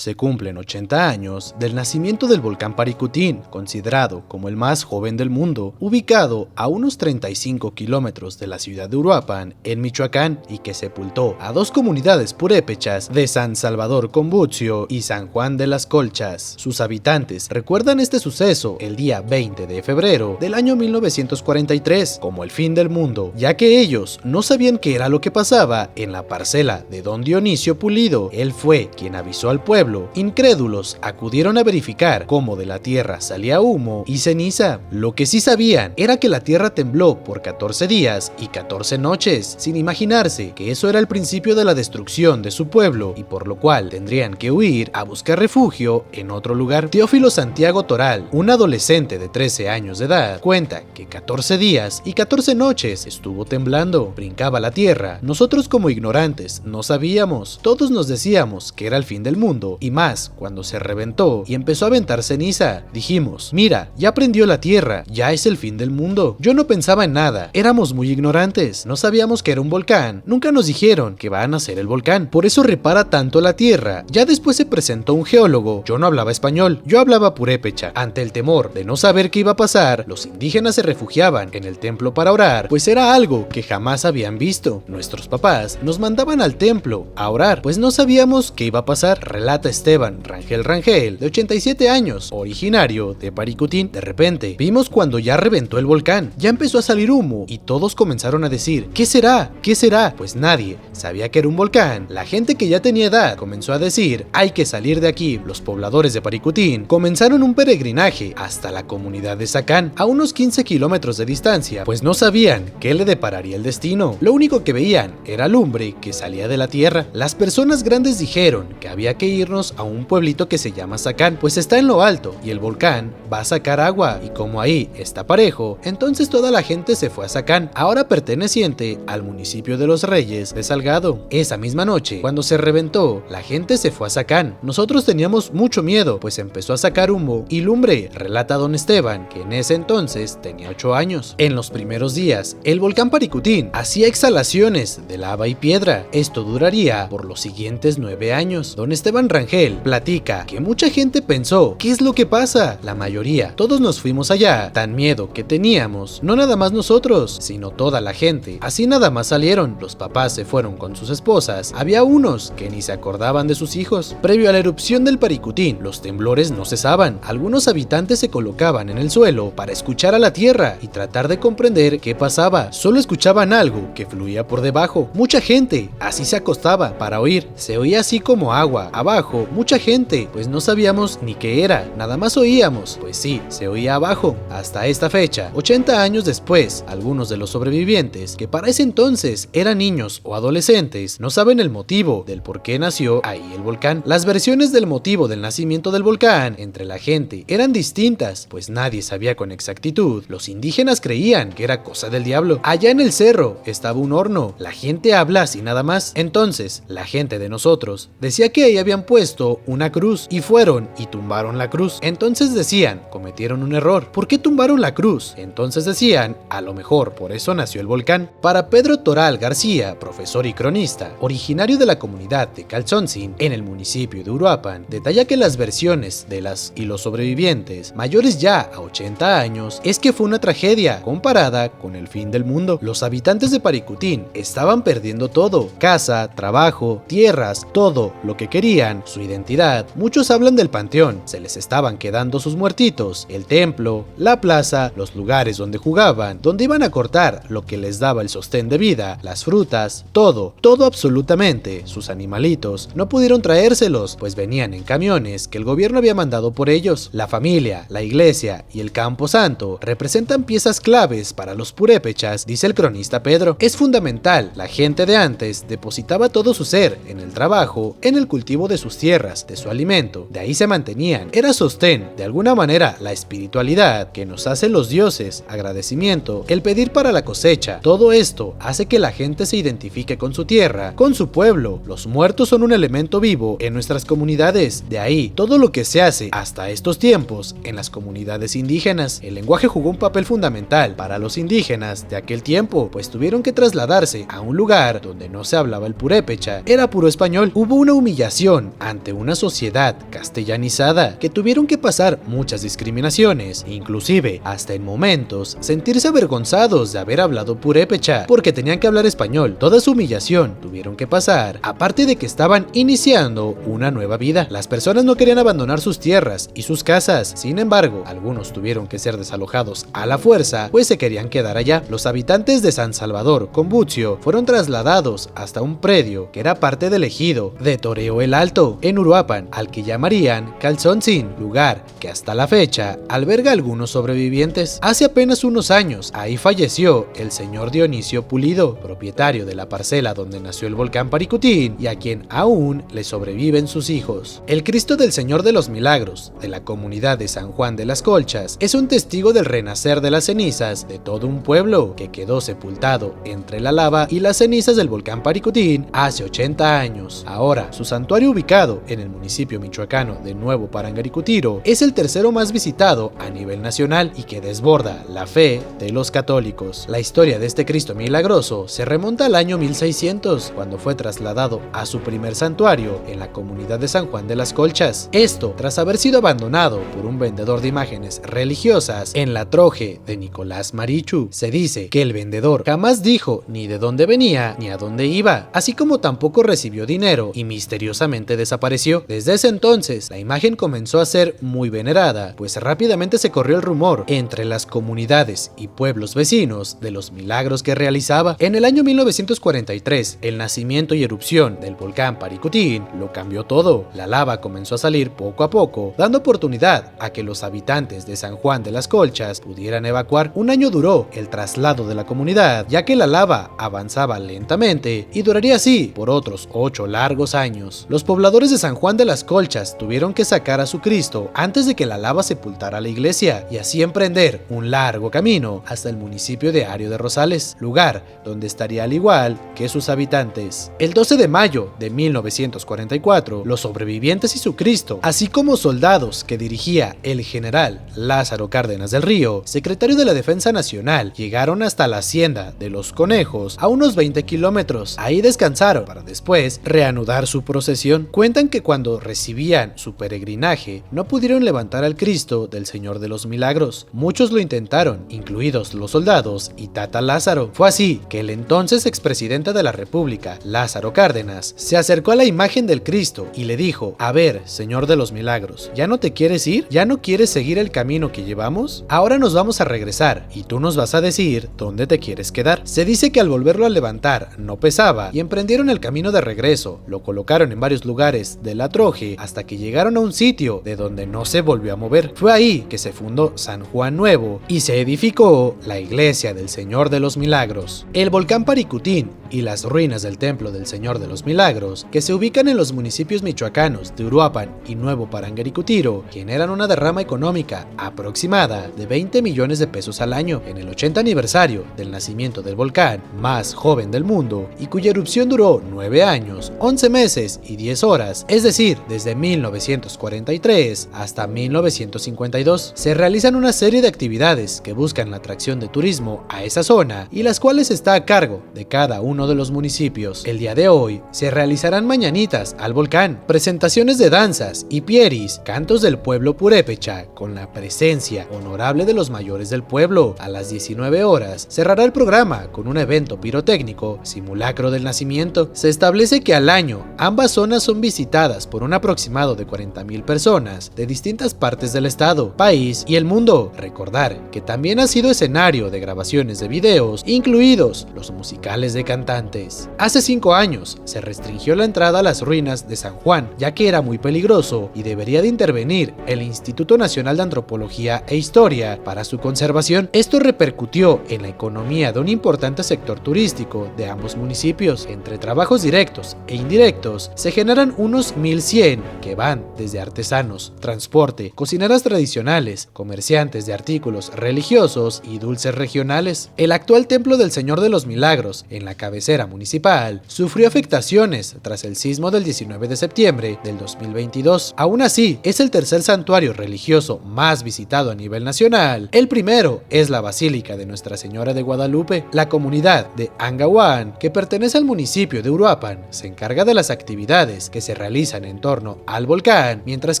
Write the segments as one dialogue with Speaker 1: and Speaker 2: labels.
Speaker 1: se cumplen 80 años del nacimiento del volcán Paricutín, considerado como el más joven del mundo, ubicado a unos 35 kilómetros de la ciudad de Uruapan, en Michoacán, y que sepultó a dos comunidades purépechas de San Salvador Combucio y San Juan de las Colchas. Sus habitantes recuerdan este suceso el día 20 de febrero del año 1943 como el fin del mundo, ya que ellos no sabían qué era lo que pasaba en la parcela de don Dionisio Pulido. Él fue quien avisó al pueblo. Incrédulos acudieron a verificar cómo de la tierra salía humo y ceniza. Lo que sí sabían era que la tierra tembló por 14 días y 14 noches, sin imaginarse que eso era el principio de la destrucción de su pueblo, y por lo cual tendrían que huir a buscar refugio en otro lugar. Teófilo Santiago Toral, un adolescente de 13 años de edad, cuenta que 14 días y 14 noches estuvo temblando, brincaba la tierra. Nosotros como ignorantes no sabíamos, todos nos decíamos que era el fin del mundo, y más cuando se reventó y empezó a aventar ceniza. Dijimos, mira, ya prendió la tierra, ya es el fin del mundo. Yo no pensaba en nada, éramos muy ignorantes, no sabíamos que era un volcán, nunca nos dijeron que van a nacer el volcán, por eso repara tanto la tierra. Ya después se presentó un geólogo, yo no hablaba español, yo hablaba purépecha. Ante el temor de no saber qué iba a pasar, los indígenas se refugiaban en el templo para orar, pues era algo que jamás habían visto. Nuestros papás nos mandaban al templo a orar, pues no sabíamos qué iba a pasar, relata Esteban Rangel, de 87 años, originario de Paricutín. De repente, vimos cuando ya reventó el volcán, ya empezó a salir humo y todos comenzaron a decir, ¿qué será? ¿Qué será? Pues nadie sabía que era un volcán. La gente que ya tenía edad comenzó a decir, hay que salir de aquí. Los pobladores de Paricutín comenzaron un peregrinaje hasta la comunidad de Zacán, a unos 15 kilómetros de distancia, pues no sabían qué le depararía el destino. Lo único que veían era lumbre que salía de la tierra. Las personas grandes dijeron que había que irnos a un pueblito que se llama Zacán, pues está en lo alto y el volcán va a sacar agua, y como ahí está parejo, entonces toda la gente se fue a Zacán, ahora perteneciente al municipio de Los Reyes de Salgado. Esa misma noche, cuando se reventó, la gente se fue a Zacán. Nosotros teníamos mucho miedo, pues empezó a sacar humo y lumbre, relata don Esteban, que en ese entonces tenía 8 años. En los primeros días, el volcán Paricutín hacía exhalaciones de lava y piedra. Esto duraría por los siguientes 9 años. Don Esteban Rangel platica que mucha gente pensó, ¿qué es lo que pasa? La mayoría, todos nos fuimos allá, tan miedo que teníamos, no nada más nosotros, sino toda la gente. Así nada más salieron, los papás se fueron con sus esposas, había unos que ni se acordaban de sus hijos. Previo a la erupción del Paricutín, los temblores no cesaban, algunos habitantes se colocaban en el suelo para escuchar a la tierra y tratar de comprender qué pasaba. Solo escuchaban algo que fluía por debajo. Mucha gente así se acostaba para oír, se oía así como agua abajo. Mucha gente, pues no sabíamos ni qué era, nada más oíamos, pues sí, se oía abajo. Hasta esta fecha, 80 años después, algunos de los sobrevivientes, que para ese entonces eran niños o adolescentes, no saben el motivo del por qué nació ahí el volcán. Las versiones del motivo del nacimiento del volcán entre la gente eran distintas, pues nadie sabía con exactitud. Los indígenas creían que era cosa del diablo. Allá en el cerro estaba un horno, la gente habla así nada más. Entonces, la gente de nosotros decía que ahí habían puesto una cruz, y fueron y tumbaron la cruz. Entonces decían, cometieron un error. ¿Por qué tumbaron la cruz? Entonces decían, a lo mejor por eso nació el volcán. Para Pedro Toral García, profesor y cronista, originario de la comunidad de Calzoncin, en el municipio de Uruapan, detalla que las versiones de las y los sobrevivientes, mayores ya a 80 años, es que fue una tragedia comparada con el fin del mundo. Los habitantes de Paricutín estaban perdiendo todo, casa, trabajo, tierras, todo lo que querían, su identidad. Muchos hablan del panteón, se les estaban quedando sus muertitos, el templo, la plaza, los lugares donde jugaban, donde iban a cortar lo que les daba el sostén de vida, las frutas, todo absolutamente. Sus animalitos no pudieron traérselos, pues venían en camiones que el gobierno había mandado por ellos. La familia, la iglesia y el campo santo representan piezas claves para los purépechas, dice el cronista Pedro. Es fundamental, la gente de antes depositaba todo su ser en el trabajo, en el cultivo de sus tierras, de su alimento, de ahí se mantenían, era sostén, de alguna manera la espiritualidad que nos hace los dioses, agradecimiento, el pedir para la cosecha. Todo esto hace que la gente se identifique con su tierra, con su pueblo. Los muertos son un elemento vivo en nuestras comunidades, de ahí todo lo que se hace hasta estos tiempos en las comunidades indígenas. El lenguaje jugó un papel fundamental para los indígenas de aquel tiempo, pues tuvieron que trasladarse a un lugar donde no se hablaba el purépecha, era puro español. Hubo una humillación a ante una sociedad castellanizada que tuvieron que pasar muchas discriminaciones, inclusive hasta en momentos sentirse avergonzados de haber hablado purépecha porque tenían que hablar español. Toda su humillación tuvieron que pasar, aparte de que estaban iniciando una nueva vida. Las personas no querían abandonar sus tierras y sus casas, sin embargo, algunos tuvieron que ser desalojados a la fuerza, pues se querían quedar allá. Los habitantes de San Salvador con Bucio fueron trasladados hasta un predio que era parte del ejido de Toreo el Alto, en Uruapan, al que llamarían Calzoncín, lugar que hasta la fecha alberga algunos sobrevivientes. Hace apenas unos años, ahí falleció el señor Dionisio Pulido, propietario de la parcela donde nació el volcán Paricutín y a quien aún le sobreviven sus hijos. El Cristo del Señor de los Milagros, de la comunidad de San Juan de las Colchas, es un testigo del renacer de las cenizas de todo un pueblo que quedó sepultado entre la lava y las cenizas del volcán Paricutín hace 80 años. Ahora, su santuario, ubicado en el municipio michoacano de Nuevo Parangaricutiro, es el tercero más visitado a nivel nacional y que desborda la fe de los católicos. La historia de este Cristo milagroso se remonta al año 1600, cuando fue trasladado a su primer santuario en la comunidad de San Juan de las Colchas. Esto tras haber sido abandonado por un vendedor de imágenes religiosas en la troje de Nicolás Marichu. Se dice que el vendedor jamás dijo ni de dónde venía ni a dónde iba, así como tampoco recibió dinero y misteriosamente desapareció. Desde ese entonces, la imagen comenzó a ser muy venerada, pues rápidamente se corrió el rumor entre las comunidades y pueblos vecinos de los milagros que realizaba. En el año 1943, el nacimiento y erupción del volcán Paricutín lo cambió todo. La lava comenzó a salir poco a poco, dando oportunidad a que los habitantes de San Juan de las Colchas pudieran evacuar. Un año duró el traslado de la comunidad, ya que la lava avanzaba lentamente y duraría así por otros 8 largos años. Los pobladores de San Juan de las Colchas tuvieron que sacar a su Cristo antes de que la lava sepultara la iglesia y así emprender un largo camino hasta el municipio de Ario de Rosales, lugar donde estaría al igual que sus habitantes. El 12 de mayo de 1944, los sobrevivientes y su Cristo, así como soldados que dirigía el general Lázaro Cárdenas del Río, secretario de la Defensa Nacional, llegaron hasta la hacienda de Los Conejos, a unos 20 kilómetros. Ahí descansaron para después reanudar su procesión. Cuentan que cuando recibían su peregrinaje, no pudieron levantar al Cristo del Señor de los Milagros. Muchos lo intentaron, incluidos los soldados y Tata Lázaro. Fue así que el entonces expresidente de la República, Lázaro Cárdenas, se acercó a la imagen del Cristo y le dijo: a ver, Señor de los Milagros, ¿ya no te quieres ir? ¿Ya no quieres seguir el camino que llevamos? Ahora nos vamos a regresar y tú nos vas a decir dónde te quieres quedar. Se dice que al volverlo a levantar no pesaba y emprendieron el camino de regreso. Lo colocaron en varios lugares de la troje hasta que llegaron a un sitio de donde no se volvió a mover. Fue ahí que se fundó San Juan Nuevo y se edificó la iglesia del Señor de los Milagros. El volcán Paricutín y las ruinas del templo del Señor de los Milagros, que se ubican en los municipios michoacanos de Uruapan y Nuevo Parangaricutiro, generan una derrama económica aproximada de 20 millones de pesos al año. En el 80 aniversario del nacimiento del volcán más joven del mundo y cuya erupción duró 9 años, 11 meses y 10 horas, es decir, desde 1943 hasta 1952, se realizan una serie de actividades que buscan la atracción de turismo a esa zona y las cuales está a cargo de cada uno de los municipios. El día de hoy se realizarán mañanitas al volcán, presentaciones de danzas y pieris, cantos del pueblo purépecha con la presencia honorable de los mayores del pueblo. A las 19 horas cerrará el programa con un evento pirotécnico, simulacro del nacimiento. Se establece que al año ambas zonas son visitadas por un aproximado de 40,000 personas de distintas partes del estado, país y el mundo. Recordar que también ha sido escenario de grabaciones de videos, incluidos los musicales de cantantes. Hace 5 años se restringió la entrada a las ruinas de San Juan, ya que era muy peligroso y debería de intervenir el Instituto Nacional de Antropología e Historia para su conservación. Esto repercutió en la economía de un importante sector turístico de ambos municipios. Entre trabajos directos e indirectos se generan unos 1,100 que van desde artesanos, transporte, cocineras tradicionales, comerciantes de artículos religiosos y dulces regionales. El actual Templo del Señor de los Milagros, en la cabecera municipal, sufrió afectaciones tras el sismo del 19 de septiembre del 2022. Aún así, es el tercer santuario religioso más visitado a nivel nacional. El primero es la Basílica de Nuestra Señora de Guadalupe. La comunidad de Angahuán, que pertenece al municipio de Uruapan, se encarga de las actividades que se se realizan en torno al volcán, mientras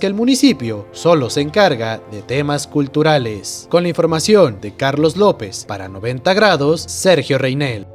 Speaker 1: que el municipio solo se encarga de temas culturales. Con la información de Carlos López para 90 grados, Sergio Reinel.